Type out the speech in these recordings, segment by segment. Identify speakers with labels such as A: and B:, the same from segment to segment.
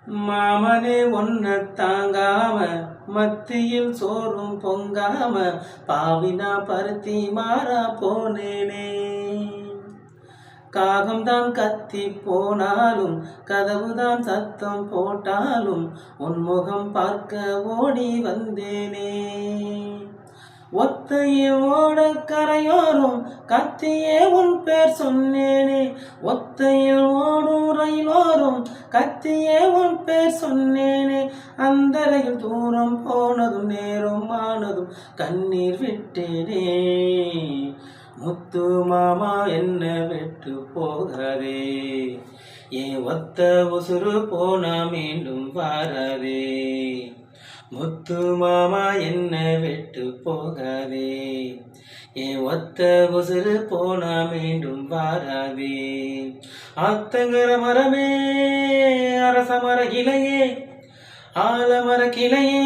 A: மாமனே ஒன்ன தாங்காம மத்தியில் சோறும் பொங்காம பாவினா பருத்தி மாறா போனேனே. காகம்தான் கத்தி போனாலும் கதவுதான் சத்தம் போட்டாலும் உன்முகம் பார்க்க ஓடி வந்தேனே. ஒத்தையில் ஓட கரையோரும் கத்தியே உன் பேர் சொன்னேனே. ஒத்தையில் ஓடும் ரயிலோரும் கத்தியே உன் பேர் சொன்னேனே. அந்த ரயில் தூரம் போனதும் நேரம் ஆனதும் கண்ணீர் விட்டேனே. முத்து மாமா என்ன விட்டு போகாதே, ஏன் ஒத்த உசுறு போனா மீண்டும் வாராதே. முத்து மாமா என்ன விட்டு போகாதே, ஏன் ஒத்த உசுறு போனா மீண்டும் வாராதே. ஆத்தங்கர மரமே அரச மர கிளையே, ஆலமர கிளையே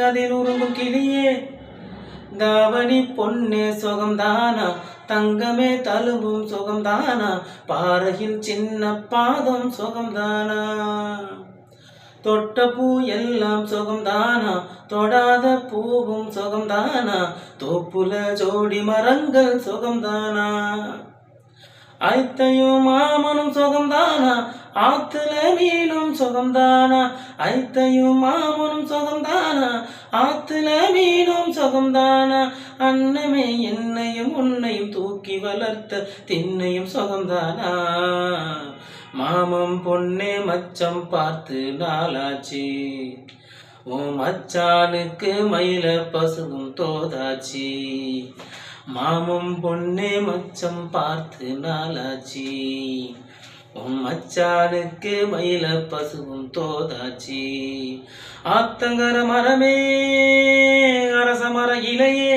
A: அதில் உருங்கும் கிளியே. தாவணி பொன்னே சுகம்தானா, தங்கமே தழும்பும் சுகம்தானா, பாறையில் சின்ன பாதம் சுகம்தானா. தொட்ட பூ எல்லாம் சுகம்தானா, தொடாத பூவும் சுகம்தானா, தோப்புல ஜோடி மரங்கள் சுகம்தானா. ஐத்தையும் மாமனும் சுகம்தானா, ஆத்துல மீனும் சுகம்தானா. ஐத்தையும் மாமனும் சுகம்தானா, ஆத்துல மீனும் சுகம்தானா. அன்னமே என்னையும் உன்னையும் தூக்கி வளர்த்த திண்ணையும் சுகம்தானா. மாமம் பொன்னே மச்சம் பார்த்து நாளாச்சு, உன் மச்சானுக்கு மயில பசுவும் தோதாச்சு. மாமம் பொன்னே மச்சம் பார்த்து நாளாச்சு, உன் மச்சானுக்கு மயில பசுவும் தோதாச்சு. ஆத்தங்கர மரமே அரச மர இலையே,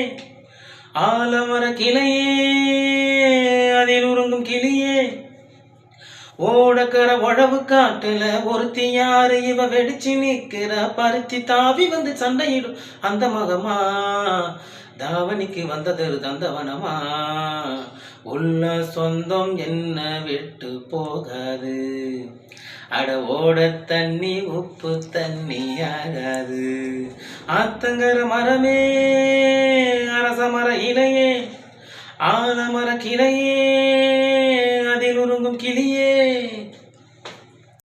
A: ஆலமர கிளையே அதில் உருங்கும் கிளியே. ஓடக்கர உழவு காட்டுல ஒருத்தி யாரு இவ வெடிச்சு நிக்கிற, பருத்தி தாவி வந்து சண்டையிடும் அந்த மகமா. தாவணிக்கு வந்ததொரு தந்தவனமா, உள்ள சொந்தம் என்ன விட்டு போகாது. அட ஓட தண்ணி உப்பு தண்ணி ஆகாது. ஆத்தங்கர மரமே அரச மர இலையே, ஆலமர கிளையே